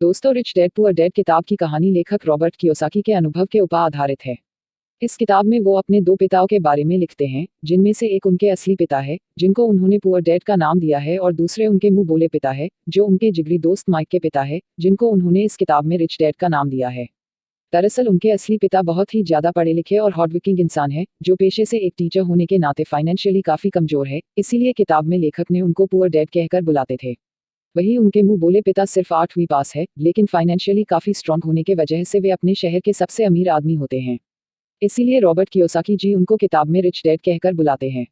दोस्तों, rich dad poor dad किताब की कहानी लेखक रॉबर्ट कियोसाकी के अनुभव के ऊपर आधारित है। इस किताब में वो अपने दो पिताओं के बारे में लिखते हैं, जिनमें से एक उनके असली पिता है, जिनको उन्होंने पुअर डैड का नाम दिया है, और दूसरे उनके मुंह बोले पिता है, जो उनके जिगरी दोस्त माइक के पिता है, जिनको उन्होंने इस किताब में रिच डैड का नाम दिया है। दरअसल उनके असली पिता बहुत ही ज्यादा पढ़े लिखे और हार्डवर्किंग इंसान है, जो पेशे से एक टीचर होने के नाते फाइनेंशियली काफी कमजोर है, इसीलिए किताब में लेखक ने उनको पुअर डैड कहकर बुलाते थे। वहीं उनके मुंह बोले पिता सिर्फ 8वीं पास है, लेकिन फाइनेंशियली काफी स्ट्रांग होने के वजह से वे अपने शहर के सबसे अमीर आदमी होते हैं। इसीलिए रॉबर्ट कियोसाकी जी उनको किताब में रिच डैड कहकर बुलाते हैं।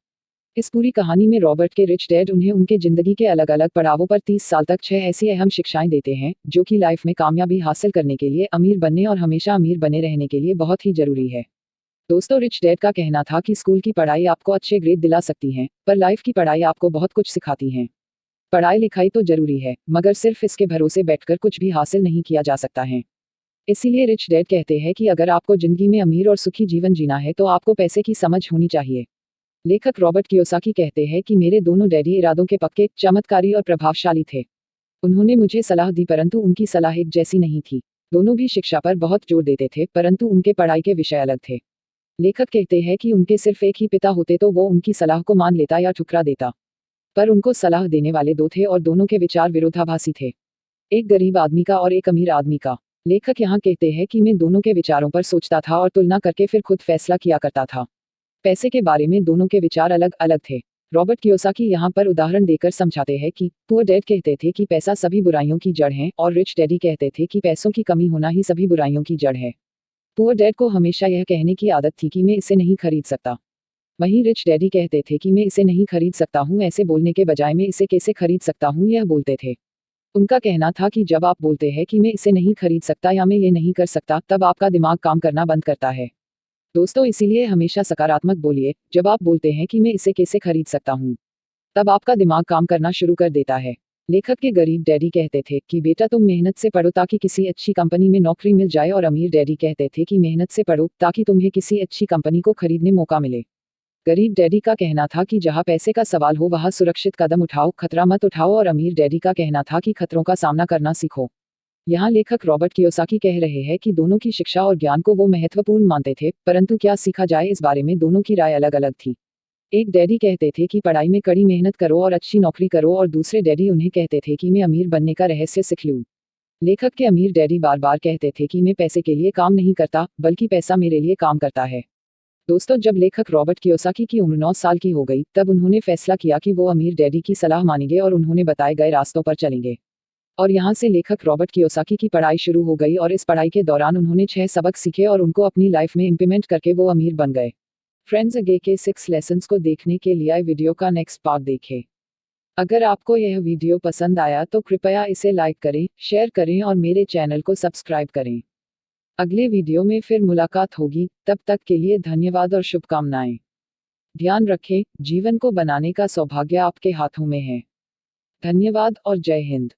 इस पूरी कहानी में रॉबर्ट के रिच डैड उन्हें उनके जिंदगी के अलग अलग पड़ावों पर 30 साल तक 6 ऐसी अहम शिक्षाएं देते हैं, जो कि लाइफ में कामयाबी हासिल करने के लिए, अमीर बनने और हमेशा अमीर बने रहने के लिए बहुत ही जरूरी है। दोस्तों, रिच डैड का कहना था कि स्कूल की पढ़ाई आपको अच्छे ग्रेड दिला सकती है, पर लाइफ की पढ़ाई आपको बहुत कुछ सिखाती है। पढ़ाई लिखाई तो जरूरी है, मगर सिर्फ इसके भरोसे बैठकर कुछ भी हासिल नहीं किया जा सकता है। इसीलिए रिच डैड कहते हैं कि अगर आपको जिंदगी में अमीर और सुखी जीवन जीना है तो आपको पैसे की समझ होनी चाहिए। लेखक रॉबर्ट कियोसाकी कहते हैं कि मेरे दोनों डैडी इरादों के पक्के, चमत्कारी और प्रभावशाली थे। उन्होंने मुझे सलाह दी, परंतु उनकी सलाह एक जैसी नहीं थी। दोनों भी शिक्षा पर बहुत जोर देते थे, परंतु उनके पढ़ाई के विषय अलग थे। लेखक कहते हैं कि उनके सिर्फ एक ही पिता होते तो वो उनकी सलाह को मान लेता या ठुकरा देता, पर उनको सलाह देने वाले दो थे और दोनों के विचार विरोधाभासी थे, एक गरीब आदमी का और एक अमीर आदमी का। लेखक यहाँ कहते हैं कि मैं दोनों के विचारों पर सोचता था और तुलना करके फिर खुद फैसला किया करता था। पैसे के बारे में दोनों के विचार अलग अलग थे। रॉबर्ट कियोसाकी यहाँ पर उदाहरण देकर समझाते हैं कि पुअर डैड कहते थे कि पैसा सभी बुराइयों की जड़ है, और रिच डैडी कहते थे कि पैसों की कमी होना ही सभी बुराइयों की जड़ है। पुअर डैड को हमेशा यह कहने की आदत थी कि मैं इसे नहीं खरीद सकता। वहीं रिच डैडी कहते थे कि मैं इसे नहीं खरीद सकता हूँ, ऐसे बोलने के बजाय मैं इसे कैसे खरीद सकता हूँ यह बोलते थे। उनका कहना था कि जब आप बोलते हैं कि मैं इसे नहीं खरीद सकता या मैं ये नहीं कर सकता, तब आपका दिमाग काम करना बंद करता है। दोस्तों, इसीलिए हमेशा सकारात्मक बोलिए। जब आप बोलते हैं कि मैं इसे कैसे खरीद सकता हूँ, तब आपका दिमाग काम करना शुरू कर देता है। लेखक के गरीब डैडी कहते थे कि बेटा तुम मेहनत से पढ़ो ताकि किसी अच्छी कंपनी में नौकरी मिल जाए, और अमीर डैडी कहते थे कि मेहनत से पढ़ो ताकि तुम्हें किसी अच्छी कंपनी को खरीदने मौका मिले। गरीब डैडी का कहना था कि जहां पैसे का सवाल हो वहां सुरक्षित कदम उठाओ, खतरा मत उठाओ, और अमीर डैडी का कहना था कि खतरों का सामना करना सीखो। यहाँ लेखक रॉबर्ट कियोसाकी कह रहे हैं कि दोनों की शिक्षा और ज्ञान को वो महत्वपूर्ण मानते थे, परंतु क्या सीखा जाए इस बारे में दोनों की राय अलग अलग थी। एक डैडी कहते थे कि पढ़ाई में कड़ी मेहनत करो और अच्छी नौकरी करो, और दूसरे डैडी उन्हें कहते थे कि मैं अमीर बनने का रहस्य सीख लूं। लेखक के अमीर डैडी बार बार कहते थे कि मैं पैसे के लिए काम नहीं करता, बल्कि पैसा मेरे लिए काम करता है। दोस्तों, जब लेखक रॉबर्ट कियोसाकी की उम्र 9 साल की हो गई, तब उन्होंने फैसला किया कि वो अमीर डैडी की सलाह मानेंगे और उन्होंने बताए गए रास्तों पर चलेंगे। और यहाँ से लेखक रॉबर्ट कियोसाकी की पढ़ाई शुरू हो गई, और इस पढ़ाई के दौरान उन्होंने 6 सबक सीखे और उनको अपनी लाइफ में इम्प्लीमेंट करके वो अमीर बन गए। फ्रेंड्स, आगे के 6 लेसन्स को देखने के लिए वीडियो का नेक्स्ट पार्ट देखें। अगर आपको यह वीडियो पसंद आया तो कृपया इसे लाइक करें, शेयर करें और मेरे चैनल को सब्सक्राइब करें। अगले वीडियो में फिर मुलाकात होगी, तब तक के लिए धन्यवाद और शुभकामनाएं। ध्यान रखें, जीवन को बनाने का सौभाग्य आपके हाथों में है। धन्यवाद और जय हिंद।